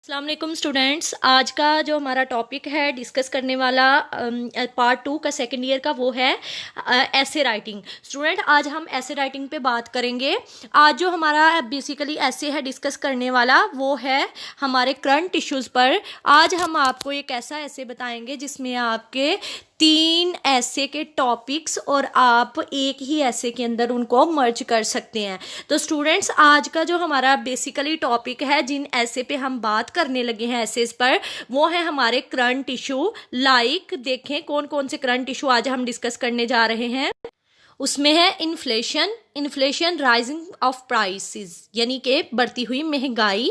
अस्सलाम वालेकुम स्टूडेंट्स। आज का जो हमारा टॉपिक है डिस्कस करने वाला पार्ट 2 का सेकंड ईयर का वो है ऐसे राइटिंग। स्टूडेंट आज हम ऐसे राइटिंग पे बात करेंगे। आज जो हमारा बेसिकली ऐसे है डिस्कस करने वाला वो है हमारे करंट इश्यूज़ पर। आज हम आपको एक ऐसा ऐसे बताएंगे जिसमें आपके 3 ऐसे के टॉपिक्स और आप एक ही ऐसे के अंदर उनको मर्ज कर सकते हैं। तो स्टूडेंट्स आज का जो हमारा बेसिकली टॉपिक है जिन ऐसे पे हम बात करने लगे हैं ऐसे पर वो है हमारे करंट इशू। लाइक देखें कौन कौन से करंट इशू आज हम डिस्कस करने जा रहे हैं। उसमें है इन्फ्लेशन राइजिंग ऑफ प्राइसेस यानी कि बढ़ती हुई महंगाई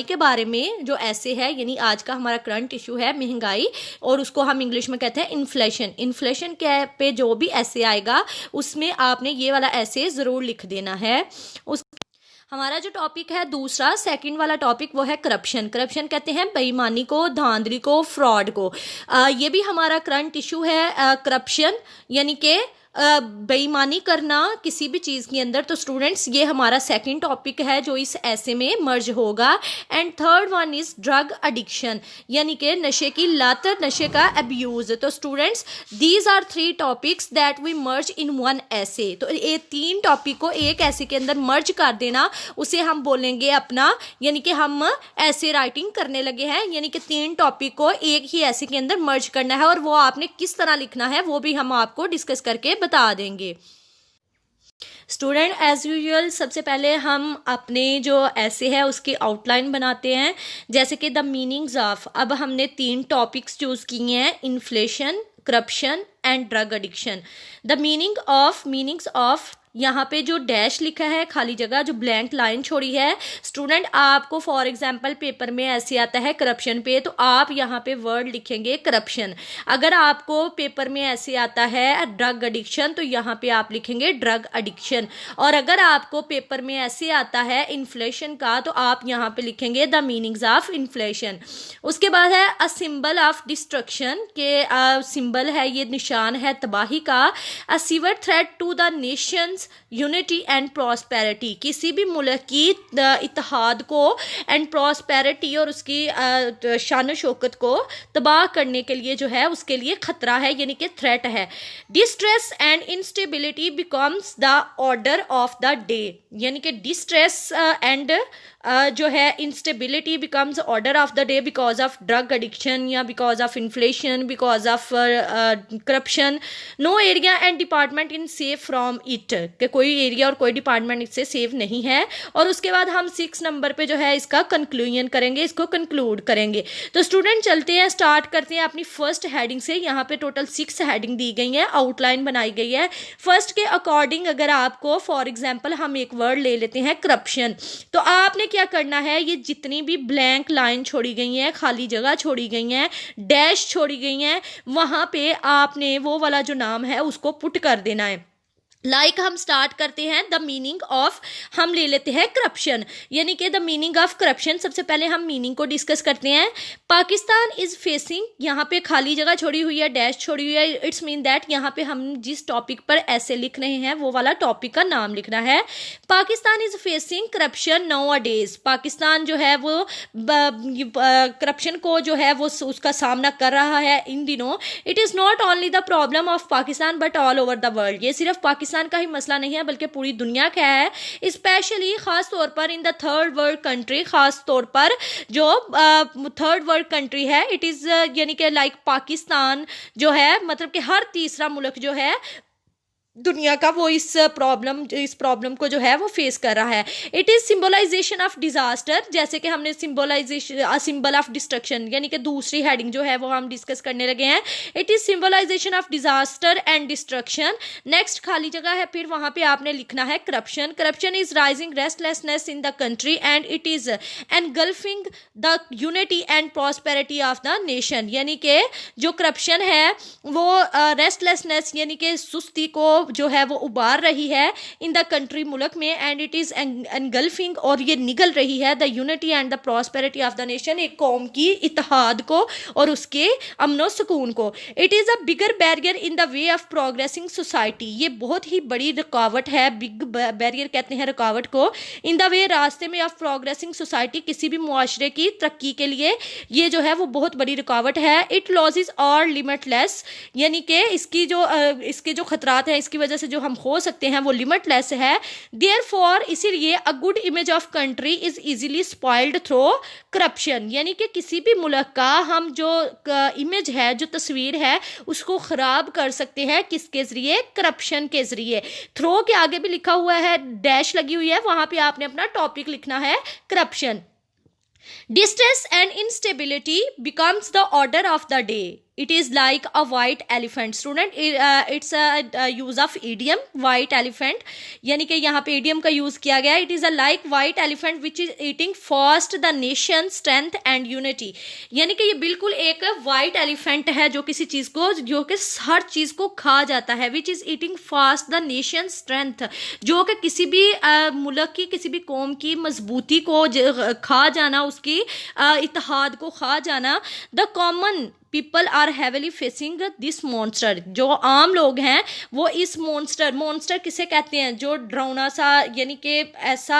के बारे में जो ऐसे है, यानी आज का हमारा करंट इशू है महंगाई और उसको हम इंग्लिश में कहते हैं इन्फ्लेशन के पे जो भी ऐसे आएगा उसमें आपने ये वाला ऐसे ज़रूर लिख देना है। उस हमारा जो टॉपिक है दूसरा सेकंड वाला टॉपिक वो है करप्शन कहते हैं बेईमानी को, धांधली को, फ्रॉड को। ये भी हमारा करंट इशू है। करप्शन यानी कि बेईमानी करना किसी भी चीज़ के अंदर। तो स्टूडेंट्स ये हमारा सेकंड टॉपिक है जो इस ऐसे में मर्ज होगा। And third one is drug addiction यानी कि नशे की लत, नशे का अब्यूज़। तो students these are 3 topics that we merge in one ऐसे। तो ये 3 टॉपिक को एक ऐसे के अंदर मर्ज कर देना, उसे हम बोलेंगे अपना, यानी कि हम ऐसे राइटिंग करने लगे हैं, यानी कि 3 टॉपिक को एक ही ऐसे के अंदर मर्ज करना है और वो आपने किस तरह लिखना है वो भी हम आपको डिस्कस करके बता देंगे। स्टूडेंट एज यूजुअल सबसे पहले हम अपने जो ऐसे है उसकी आउटलाइन बनाते हैं, जैसे कि द मीनिंग्स ऑफ। अब हमने 3 टॉपिक्स चूज किए हैं, inflation, corruption and drug addiction. The meanings of यहाँ पे जो डैश लिखा है खाली जगह, जो ब्लैंक लाइन छोड़ी है स्टूडेंट, आपको फॉर एग्जांपल पेपर में ऐसे आता है करप्शन पे तो आप यहाँ पे वर्ड लिखेंगे करप्शन। अगर आपको पेपर में ऐसे आता है ड्रग एडिक्शन तो यहाँ पे आप लिखेंगे ड्रग एडिक्शन। और अगर आपको पेपर में ऐसे आता है इन्फ्लेशन का तो आप यहाँ पे लिखेंगे द मीनिंग्स ऑफ इन्फ्लेशन। उसके बाद है अ सिंबल ऑफ डिस्ट्रक्शन के सिंबल है, ये निशान है तबाही का। A severe threat to the nation's unity and prosperity, किसी भी मुल्क की इत्तेहाद को एंड प्रॉस्पेरिटी और उसकी शान शौकत को तबाह करने के लिए जो है उसके लिए खतरा है, यानी कि थ्रेट है। Distress and instability becomes the order of the day, यानी कि डिस्ट्रेस एंड जो है instability becomes order of the day because of drug addiction या because of inflation, because of corruption. No area and department in safe from it, कि कोई area और कोई department इससे सेफ नहीं है। और उसके बाद हम 6 नंबर पे जो है इसका कंक्लूजन करेंगे, इसको कंक्लूड करेंगे। तो स्टूडेंट चलते हैं, स्टार्ट करते हैं अपनी फर्स्ट हेडिंग से। यहाँ पे टोटल 6 हेडिंग दी गई है, आउटलाइन बनाई गई है। फर्स्ट के अकॉर्डिंग अगर आपको फॉर एग्जाम्पल हम एक वर्ड ले लेते हैं करप्शन, तो आपने क्या करना है, ये जितनी भी ब्लैंक लाइन छोड़ी गई हैं, खाली जगह छोड़ी गई हैं, डैश छोड़ी गई हैं, वहां पे आपने वो वाला जो नाम है उसको पुट कर देना है। लाइक हम स्टार्ट करते हैं द मीनिंग ऑफ, हम ले लेते हैं करप्शन, यानी कि द मीनिंग ऑफ करप्शन। सबसे पहले हम मीनिंग को डिस्कस करते हैं। पाकिस्तान इज फेसिंग, यहाँ पे खाली जगह छोड़ी हुई है, डैश छोड़ी हुई है, इट्स मीन दैट यहाँ पे हम जिस टॉपिक पर ऐसे लिख रहे हैं वो वाला टॉपिक का नाम लिखना है। Pakistan is facing corruption now a days, Pakistan जो है वो करप्शन को जो है वो उसका सामना कर रहा है इन दिनों। It is not only the problem of Pakistan but all over the world, ये सिर्फ पाकिस्तान का ही मसला नहीं है बल्कि पूरी दुनिया का है। स्पेशली खास तौर पर in the third world country, खास तौर पर जो थर्ड वर्ल्ड कंट्री है, इट इज़ यानी कि लाइक पाकिस्तान जो है, मतलब कि हर तीसरा मुल्क जो है दुनिया का वो इस प्रॉब्लम को जो है वो फेस कर रहा है। It is symbolization of disaster, जैसे कि हमने सिंबलाइजेशन सिंबल ऑफ डिस्ट्रक्शन, यानी कि दूसरी हेडिंग जो है वो हम डिस्कस करने लगे हैं। It is symbolization of disaster and destruction. Next खाली जगह है, फिर वहां पे आपने लिखना है corruption is rising restlessness in the country and it is engulfing the unity and prosperity of the nation, यानी कि जो करप्शन है वो रेस्टलेसनेस यानी कि सुस्ती को जो है वो उबार रही है इन द कंट्री, मुल्क में, एंड इट इज़ एनगल्फिंग, और ये निगल रही है the unity and the prosperity of the nation, एक कौम की इत्तेहाद को और उसके अमन सुकून को। It is a bigger barrier in the way of progressing society, ये बहुत ही बड़ी रुकावट है, बिग बैरियर कहते हैं रुकावट को, इन द वे रास्ते में ऑफ प्रोग्रेसिंग सोसाइटी, किसी भी मुआशरे की तरक्की के लिए ये जो है वो बहुत बड़ी रुकावट है। इट लॉसेस आर लिमिटलेस, यानी कि इसके जो खतरात हैं, इसकी वजह से जो हम हो सकते हैं वो लिमिटलेस है। देयरफॉर इसीलिए a good image of country is easily spoiled through corruption, यानी कि किसी भी मुल्क का हम जो इमेज है, जो तस्वीर है, उसको ख़राब कर सकते हैं किसके ज़रिए? करप्शन के ज़रिए। थ्रो के आगे भी लिखा हुआ है, डैश लगी हुई है, वहाँ पे आपने अपना टॉपिक लिखना है corruption. Distress and instability becomes the order of the day. It is like a white elephant. Student, it's a use of idiom white elephant, यानी कि यहाँ पे idiom का यूज़ किया गया है. It is a like white elephant which is eating fast the nation's strength and unity. यानी कि ये बिल्कुल एक white elephant है जो किसी चीज़ को, जो कि हर चीज़ को खा जाता है. Which is eating fast the nation's strength, जो कि किसी भी मुल्क की, किसी भी कौम की मजबूती को खा जाना, उसकी इत्तेहाद को खा जाना. The common people are heavily facing this monster, जो आम लोग हैं वो इस मॉन्स्टर किसे कहते हैं? जो डरावना सा, यानी कि ऐसा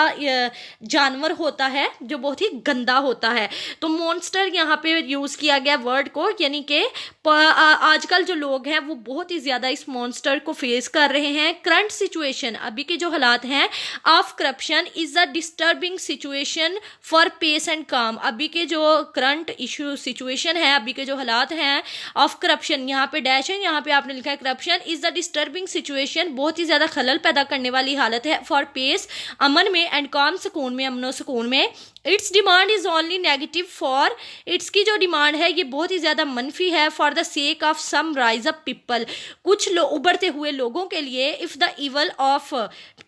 जानवर होता है जो बहुत ही गंदा होता है. तो मॉन्स्टर यहाँ पे यूज़ किया गया वर्ड को, यानी कि आजकल जो लोग हैं वो बहुत ही ज़्यादा इस मॉन्स्टर को फेस कर रहे हैं. करंट सिचुएशन, अभी के जो हालात हैं of corruption is a disturbing situation for piece and काम. अभी के जो करंट इशू सिचुएशन है, अभी के जो हालात हैं ऑफ करप्शन, यहाँ पे डैश है, यहाँ पे आपने लिखा है corruption is the disturbing situation, बहुत ही ज्यादा खलल पैदा करने वाली हालत है. फॉर पीस, अमन में, एंड काम, सुकून में, अमन सुकून में. It's demand is only negative for, it's की जो डिमांड है ये बहुत ही ज़्यादा मनफी है. For the sake of some rise up people, कुछ उभरते हुए लोगों के लिए. If the evil of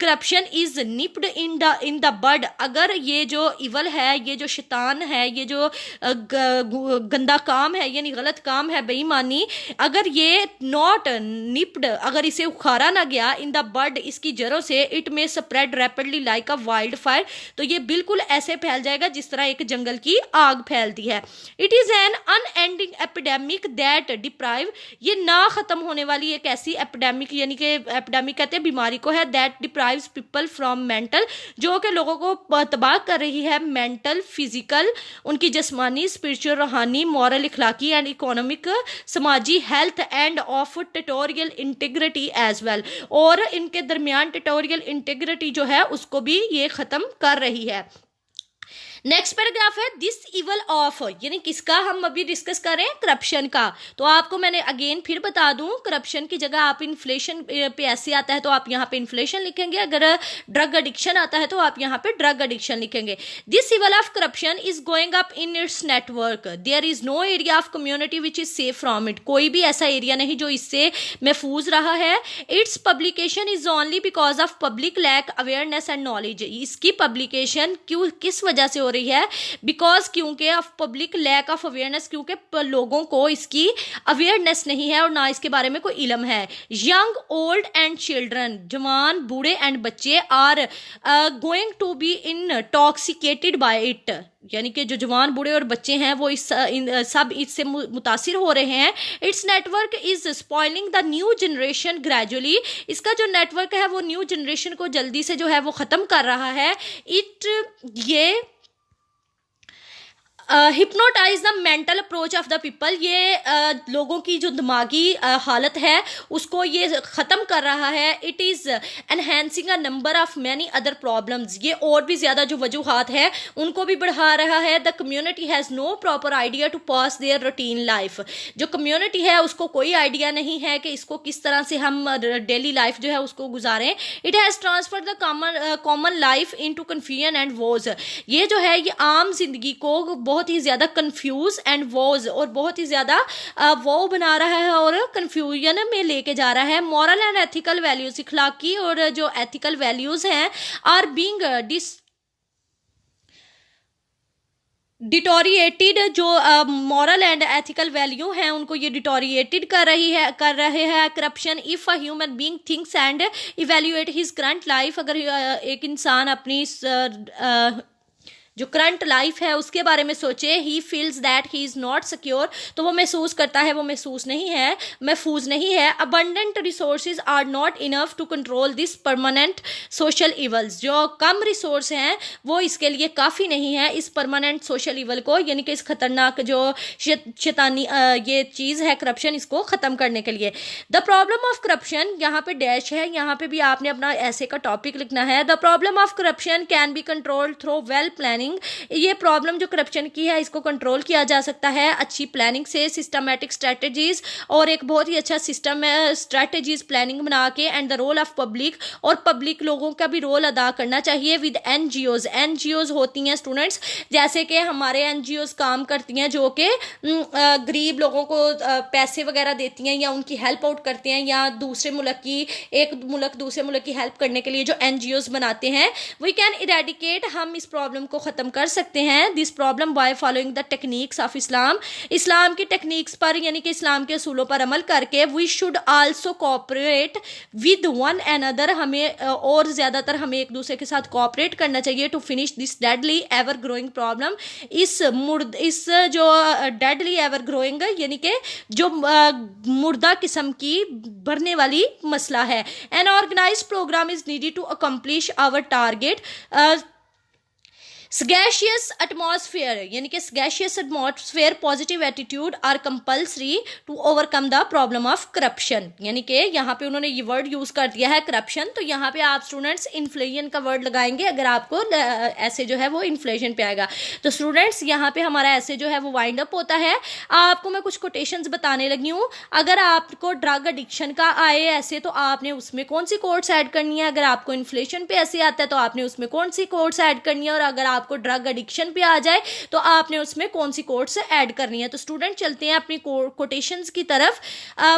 corruption is nipped in the bud, अगर ये जो इवल है, ये जो शैतान है, ये जो गंदा काम है, यानी गलत काम है, बेईमानी, अगर ये नॉट निप्ड, अगर इसे उखाड़ा ना गया इन द बड, इसकी जड़ों से, इट में स्प्रेड रैपिडली लाइक अ वाइल्ड फायर, तो ये बिल्कुल ऐसे फैल जाएगा जिस तरह एक जंगल की आग फैलती है. It is an unending epidemic that deprive, ये ना खत्म होने वाली एक ऐसी एपिडेमिक, यानी कि एपिडेमिक कहते हैं बीमारी को है, that deprives people from mental, जो कि लोगों को तबाह कर रही है मेंटल, फिजिकल, उनकी जिस्मानी, स्पिरिचुअल, रूहानी, मॉरल, इखलाकी एंड इकोनॉमिक, समाजी, health and of territorial integrity as well, और इनके दरमियान टेरिटोरियल इंटीग्रिटी जो है उसको भी ये ख़त्म कर रही है. नेक्स्ट पैराग्राफ है दिस इवल ऑफ, यानी किसका हम अभी डिस्कस कर रहे हैं? करप्शन का. तो आपको मैंने अगेन फिर बता दूं, करप्शन की जगह आप इन्फ्लेशन पे ऐसे आता है तो आप यहाँ पे इन्फ्लेशन लिखेंगे, अगर ड्रग एडिक्शन आता है तो आप यहाँ पे ड्रग एडिक्शन लिखेंगे. This evil of corruption is going up in its network, there is no area of community which is safe from it, कोई भी ऐसा एरिया नहीं जो इससे महफूज रहा है. Its publication is only because of public lack awareness and knowledge, इसकी पब्लिकेशन क्यों, किस वजह से हो रही है? बिकॉज, क्योंकि of public lack of awareness, क्योंकि लोगों को इसकी अवेयरनेस नहीं है और ना इसके बारे में कोई इल्म है. यंग, ओल्ड एंड चिल्ड्रन, जवान, बूढ़े एंड बच्चे are going to be intoxicated by it, यानी कि जो जवान, बूढ़े और बच्चे हैं वो सब इससे मुतासिर हो रहे हैं. It's network is spoiling the new generation gradually, इसका जो नेटवर्क है वो न्यू जनरेशन को जल्दी से जो है वो ख़त्म कर रहा है. ये hypnotize the mental approach of the people, ये लोगों की जो दिमागी हालत है उसको ये ख़त्म कर रहा है. It is enhancing a number of many other problems, ये और भी ज़्यादा जो वजूहात है उनको भी बढ़ा रहा है. The community has no proper idea to pass their routine life, जो कम्युनिटी है उसको कोई आइडिया नहीं है कि इसको किस तरह से हम डेली लाइफ जो है उसको गुजारें. It has transfer the common life into confusion and war, ये जो है ये आम जिंदगी को बहुत ही ज़्यादा कंफ्यूज एंड वॉज, और बहुत ही ज़्यादा वो बना रहा है और कंफ्यूजन में लेके जा रहा है. मॉरल एंड एथिकल वैल्यूज, इखलाकी और जो एथिकल वैल्यूज हैं आर बीइंग डिटोरिएटेड जो मॉरल एंड एथिकल वैल्यू हैं उनको ये डिटोरिएटेड कर रहे हैं corruption. If a human being thinks and evaluate his current life, अगर एक इंसान अपनी जो करंट लाइफ है उसके बारे में सोचे, he feels that he is not secure, तो वो महसूस करता है वो महसूस नहीं है, महफूज नहीं है। Abundant resources are not enough to control this permanent social evils, जो कम रिसोर्स हैं वो इसके लिए काफ़ी नहीं है इस परमानेंट सोशल इवल को, यानी कि इस खतरनाक जो शैतानी ये चीज़ है करप्शन, इसको ख़त्म करने के लिए। द प्रॉब्लम ऑफ करप्शन, यहाँ पे डैश है, यहाँ पे भी आपने अपना ऐसे का टॉपिक लिखना है। The problem of corruption can be controlled through well planning, ये प्रॉब्लम जो करप्शन की है इसको कंट्रोल किया जा सकता है अच्छी प्लानिंग से, सिस्टमैटिक स्ट्रेटजीज, और एक बहुत ही अच्छा सिस्टम स्ट्रेटजीज प्लानिंग बना के, and the role of public, और पब्लिक लोगों का भी रोल अदा करना चाहिए विद एनजीओज। एनजीओज होती हैं स्टूडेंट्स, जैसे कि हमारे एनजीओज काम करती हैं जो कि गरीब लोगों को पैसे वगैरह देती हैं या उनकी हेल्प आउट करते हैं, या दूसरे मुल्क की, एक मुल्क दूसरे मुल्क की हेल्प करने के लिए जो एनजीओज बनाते हैं। वी कैन इरेडिकेट, हम इस प्रॉब्लम को खत्म कर सकते हैं this problem by following the techniques of Islam, Islam की टेक्निक्स पर यानी कि इस्लाम के असूलों पर अमल करके। We should also cooperate with one another, हमें और ज़्यादातर हमें एक दूसरे के साथ कोऑपरेट करना चाहिए to finish this deadly ever growing problem, इस जो डेडली एवर ग्रोइंग यानी कि जो मुर्दा किस्म की बढ़ने वाली मसला है। An organized program is needed to accomplish our target. Sagacious atmosphere, यानी कि sagacious atmosphere, positive attitude are compulsory to overcome the problem of corruption, यानी कि यहाँ पे उन्होंने ये वर्ड यूज़ कर दिया है करप्शन, तो यहाँ पे आप स्टूडेंट्स इन्फ्लेशन का वर्ड लगाएंगे अगर आपको ऐसे जो है वो इन्फ्लेशन पे आएगा। तो स्टूडेंट्स यहाँ पे हमारा ऐसे जो है वो वाइंड अप होता है। आपको मैं कुछ कोटेशंस बताने लगी हूँ। अगर आपको ड्रग एडिक्शन का आए ऐसे तो आपने उसमें कौन सी कोट्स ऐड करनी है, अगर आपको इन्फ्लेशन पे ऐसे आता है तो आपने उसमें कौन सी कोट्स ऐड करनी है, और अगर आपको ड्रग एडिक्शन पे आ जाए तो आपने उसमें कौन सी कोट्स ऐड करनी है। तो स्टूडेंट चलते हैं अपनी कोटेशंस की तरफ।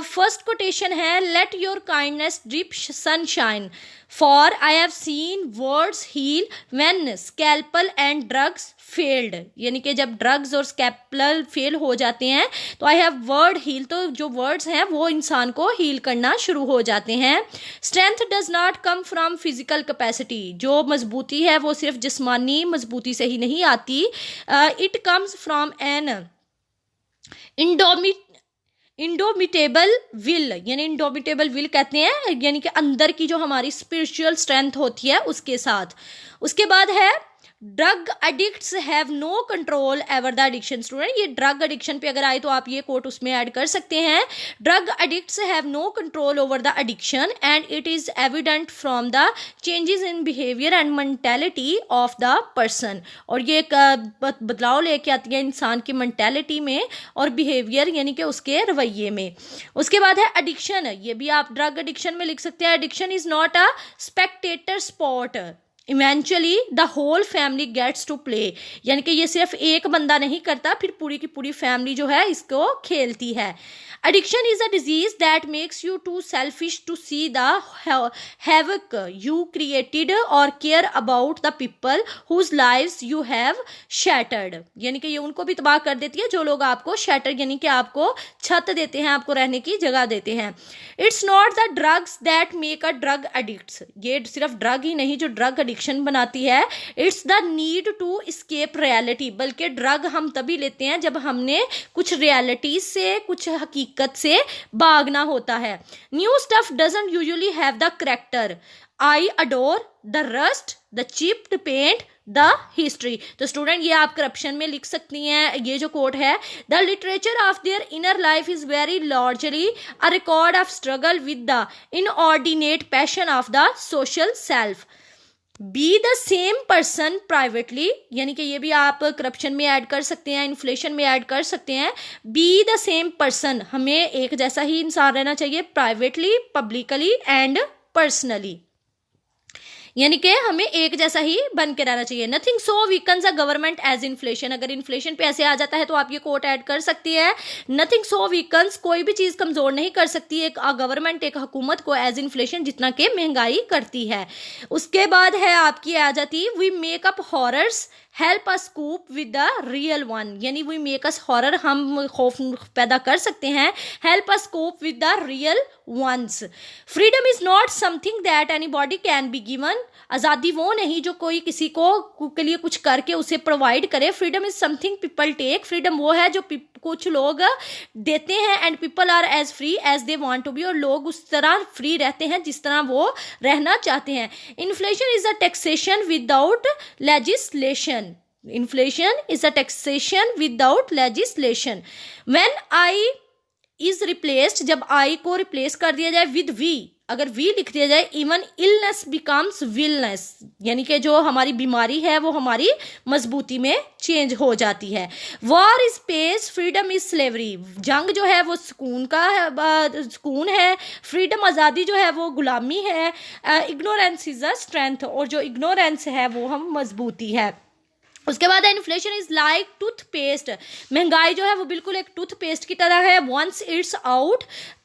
फर्स्ट कोटेशन है, let your kindness drip sunshine, for I have seen words heal when scalpel and drugs failed, यानी कि जब ड्रग्स और स्कैल्पल फेल हो जाते हैं तो आई हैव वर्ड हील, तो जो वर्ड्स हैं वो इंसान को हील करना शुरू हो जाते हैं। Strength does not come from physical capacity, जो मजबूती है वो सिर्फ जिस्मानी मजबूती से ही नहीं आती। It comes from an indomitable will, यानी इंडोमिटेबल विल कहते हैं यानी कि अंदर की जो हमारी स्पिरिचुअल स्ट्रेंथ होती है उसके साथ। उसके बाद है drug addicts have no control over the addiction. Student ये ड्रग एडिक्शन पे अगर आए तो आप ये कोट उसमें ऐड कर सकते हैं, drug addicts have no control over the addiction and it is evident from the changes in behaviour and mentality of the person, और ये एक बदलाव लेके आती है इंसान की मेंटेलिटी में और बिहेवियर यानी कि उसके रवैये में। उसके बाद है एडिक्शन, ये भी आप ड्रग एडिक्शन में लिख सकते हैं। Addiction is not a spectator sport, eventually the whole family gets to play, यानी कि ये सिर्फ एक बंदा नहीं करता, फिर पूरी की पूरी फैमिली जो है इसको खेलती है। Addiction is a disease that makes you too selfish to see the havoc you created और care about the people whose lives you have shattered, यानी कि ये उनको भी तबाह कर देती है जो लोग आपको शैटर यानी कि आपको छत देते हैं, आपको रहने की जगह देते हैं। It's not the drugs that make a drug addicts, ये सिर्फ ड्रग ही नहीं जो ड्रग एडिक्शन बनाती है। It's the need to escape reality, बल्कि ड्रग हम तभी लेते हैं जब हमने कुछ रियलिटी से, कुछ हकीकत से भागना होता है। New stuff doesn't usually have the character I adore the rust the chipped paint the history. तो स्टूडेंट ये आप करप्शन में लिख सकती हैं, ये जो कोट है, the literature of their inner life is very largely a record of struggle with the inordinate passion of the social self. Be the same person privately, यानी कि ये भी आप करप्शन में ऐड कर सकते हैं, इन्फ्लेशन में ऐड कर सकते हैं। बी द सेम पर्सन, हमें एक जैसा ही इंसान रहना चाहिए प्राइवेटली, पब्लिकली एंड पर्सनली। यानी कि हमें एक जैसा ही बन के रहना चाहिए। Nothing so weakens a government as inflation, अगर इन्फ्लेशन पे ऐसे आ जाता है तो आप ये कोट ऐड कर सकती है। नथिंग सो वीकन्स, कोई भी चीज़ कमज़ोर नहीं कर सकती एक गवर्नमेंट, एक हुकूमत को, एज इन्फ्लेशन, जितना कि महंगाई करती है। उसके बाद है आपकी आ जाती we make up horrors help us cope with the real one, यानी वी मेक अस हॉरर, हम खौफ पैदा कर सकते हैं, help us cope with the real ones. Freedom is not something that anybody can be given, आज़ादी वो नहीं जो कोई किसी को के लिए कुछ करके उसे प्रोवाइड करे। Freedom is something people take, freedom वो है जो कुछ लोग देते हैं, and people are as free as they want to be, और लोग उस तरह फ्री रहते हैं जिस तरह वो रहना चाहते हैं। Inflation is a taxation without legislation, inflation is a taxation without legislation. When I is replaced, जब आई को रिप्लेस कर दिया जाए विद वी, अगर वी लिख दिया जाए, इवन इलनेस बिकम्स विलनेस, यानी कि जो हमारी बीमारी है वो हमारी मजबूती में चेंज हो जाती है। War is peace, freedom is slavery, जंग जो है वो सुकून का है, सुकून है, फ्रीडम आज़ादी जो है वो गुलामी है, इग्नोरेंस इज अ स्ट्रेंथ, और जो इग्नोरेंस है वो हम मजबूती है। उसके बाद इन्फ्लेशन इज लाइक टूथपेस्ट, महंगाई जो है वो बिल्कुल एक टूथपेस्ट की तरह है। Once it's out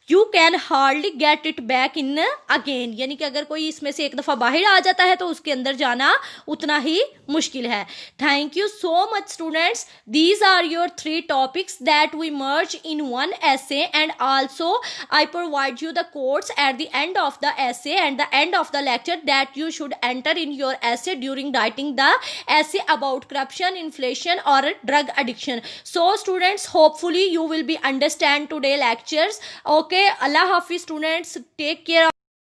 you can hardly get it back in again, यानी कि अगर कोई इसमें से एक दफ़ा बाहर आ जाता है तो उसके अंदर जाना उतना ही मुश्किल है। Thank you so much students, these are your 3 topics that we merge in one essay, and also I provide you the quotes at the end of the essay and the end of the lecture that you should enter in your essay during writing the essay about corruption, inflation or drug addiction. So students, hopefully you will be understand today lectures. Okay, Allah Hafiz students, take care.